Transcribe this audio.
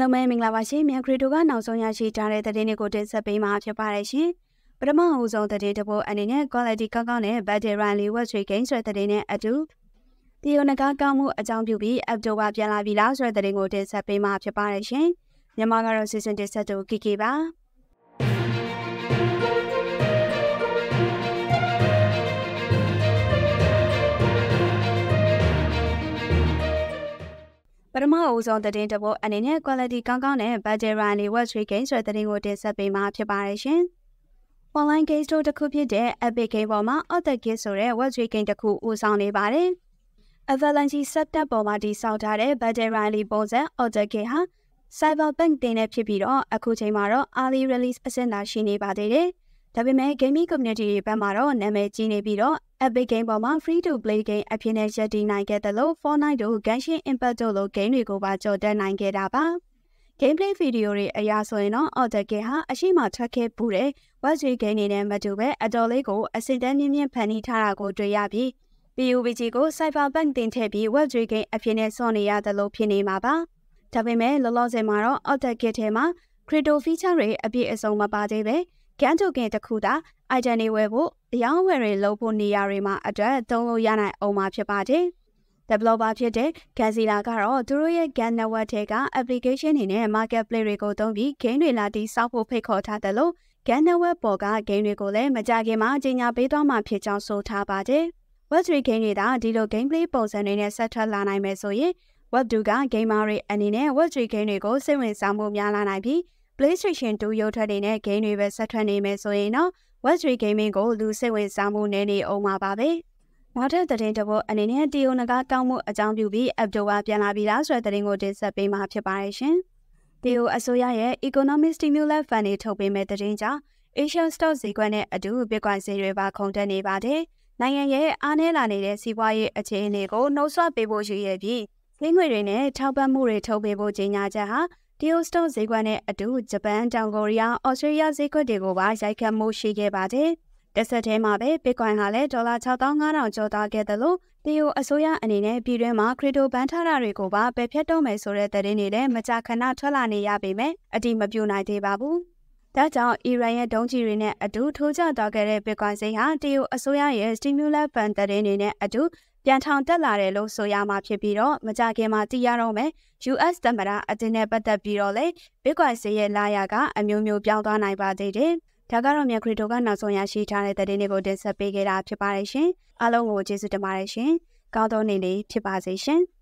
လုံးပဲမင်္ဂလာပါရှင်မြန်ခရီတိုကနောက်ဆုံးရရှိထားတဲ့သတင်းတွေကိုတင်ဆက်ပေးမှာဖြစ်ပါတယ်ရှင်ပထမအဦးဆုံးသတင်းတစ်ပုဒ်အနေနဲ့ quality ကောင်းကောင်းနဲ့ battery rally web trade gain ဆိုတဲ့သတင်းနဲ့အတူတရုတ်နဂါကောင်းမှုအကြောင်းပြုပြီး Apto ကပြန်လာပြီလားဆိုတဲ့သတင်းကိုတင်ဆက်ပေးမှာဖြစ်ပါတယ်ရှင်မြန်မာကတော့ season 1ဆက်တူ KK ပါပထမအဦးဆုံးသတင်းတစ်ပုဒ်အနေနဲ့ quality ကောင်းကောင်းနဲ့ battery rally web trade gain ဆိုတဲ့သတင်းကိုတင်ဆက်ပေးမှာဖြစ်ပါတယ်ရှင်။ online game store တစ်ခုဖြစ်တဲ့ Epic Game ပေါ်မှာ Author ဆိုတဲ့ web trade game တစ်ခုဦးဆောင်နေပါတယ်။ Avalanche setup ပေါ်မှာတည်ဆောက်ထားတဲ့ battery rally ပုံစံ Author ဟာ Cyberpunk တင်နေဖြစ်ပြီးတော့အခုချိန်မှာတော့ early release အဆင့်သာရှိနေပါသေးတယ်။ဒါပေမဲ့ gaming community တွေဘက်မှာတော့နာမည်ကြီးနေပြီးတော့Epic Game ပေါ်မှာ free to play game အဖြစ်နဲ့ရပ်တည်နိုင်ခဲ့တယ်လို့ Fortnite တို့ Genshin Impact တို့လို game တွေကိုပါကြော်တက်နိုင်ခဲ့တာပါ။ gameplay video တွေအရာဆိုရင်တော့ Author ဟာအရှိမထွက်ခဲ့ပူတဲ့ web trade game တွေနဲ့မတူပဲအတော်လေးကိုအစိမ့်တန်းမြင့်မြင့်ဖန်တီးထားတာကိုတွေ့ရပြီး PUBG ကို Cyberpunk တင်ထည့်ပြီး web trade game အဖြစ်နဲ့စောင့်နေရတယ်လို့ဖြစ်နေမှာပါ။ဒါပေမဲ့လောလောဆယ်မှာတော့ Author ထဲမှာ crypto feature တွေအပြည့်အစုံမပါသေးပဲကန်တိုကင်တစ်ခုသာ item တွေဝယ်ဖို့အယောင်းဝယ်တွေလုပ်ဖို့နေရာတွေမှာအတွက်သုံးလို့ရနိုင်အောင်မှာဖြစ်ပါတယ်။ developer ဖြစ်တဲ့ Gazilla ကတော့သူတို့ရဲ့ Gan Network ထဲက application တွေနဲ့ marketplace တွေကိုသုံးပြီး game တွေလာတည်ဆောက်ဖို့ဖိတ်ခေါ်ထားတယ်လို့ Gan Network ပေါ်က game တွေကိုလည်းမကြခင်မှာကြေညာပေးသွားမှာဖြစ်ကြောင်းဆိုထားပါတယ်။ Web 3 game တွေဒါဒီလို gameplay ပုံစံတွေနဲ့ဆက်ထွက်လာနိုင်မယ်ဆိုရင် Web 2 က gamer တွေအနေနဲ့ Web 3 game တွေကိုစိတ်ဝင်စားမှုများလာနိုင်ပြီးPlayStation 2 ရုပ်ထွက်နေတဲ့ game တွေပဲဆက်ထွက်နေမယ်ဆိုရင်တော့ Web 3 gaming ကိုလူစိတ်ဝင်စားမှုနည်းနေအောင်မှာပါပဲ။နောက်ထပ်သတင်းတစ်ပုဒ်အနေနဲ့တရုတ်နဂါကောင်းမှုအကြောင်းပြုပြီး Apto ကပြန်လာပြီလားဆိုတဲ့သတင်းကိုတင်ဆက်ပေးမှာဖြစ်ပါတယ်ရှင်။တရုတ်အစိုးရရဲ့ Economic Stimulus Fund တွေထုတ်ပေးမဲ့သတင်းကြောင့် Asian Stock ဈေးကွက်နဲ့အတူ Bitcoin ဈေးတွေပါခုန်တက်နေပါတယ်။နိုင်ငံရဲ့အားနည်းလာနေတဲ့စီးပွားရေးအခြေအနေကိုနှုတ်ဆွပေးဖို့ရည်ရွယ်ပြီးဈေးငွေတွေနဲ့ထောက်ပံ့မှုတွေထုတ်ပေးဖို့ကြေညာချက်ဟာတရုတ်စတော့ဈေးကွက်နဲ့အတူဂျပန်၊တောင်ကိုရီးယား၊ဩစတြေးလျဈေးကွက်တွေကိုပါရိုက်ခတ်မှုရှိခဲ့ပါတယ်။တစ်ဆက်တည်းမှာပဲ Bitcoin ဟာလည်း$6,500ကျော်သွားခဲ့တယ်လို့တရုတ်အစိုးရအနေနဲ့ပြည်တွင်းမှာခရစ်တိုဘဏ်ထားတာတွေကိုပါပယ်ဖျက်တော့မယ်ဆိုတဲ့သတင်းတွေလည်းမကြာခဏထွက်လာနေရပေမဲ့အတိမပြုနိုင်သေးပါဘူး။ဒါကြောင့်အီရန်ရဲ့ဒုံးကျည်တွေနဲ့အတူထိုးကျသွားခဲ့တဲ့ Bitcoin ဈေးဟာတရုတ်အစိုးရရဲ့ Stimulus Fund သတင်းတွေနဲ့အတူပြန်ထောင်တက်လာတယ်လို့ဆိုရမှာဖြစ်ပြီးတော့မကြခင်မှာသိရတော့မယ် US သမ္မတအတင်းနဲ့ပတ်သက်ပြီးတော့လေ Bitcoin ဈေးရဲ့လာရကအမျိုးမျိုးပြောင်းသွားနိုင်ပါသေးတယ်။ဒါကတော့မြန်ခရီတိုကနောက်ဆုံးရရှိထားတဲ့သတင်းတွေကိုတင်ဆက်ပေးခဲ့တာဖြစ်ပါတယ်ရှင်။အားလုံးကိုကျေးဇူးတင်ပါတယ်ရှင်။ကောင်းသောနေ့လေးဖြစ်ပါစေရှင်။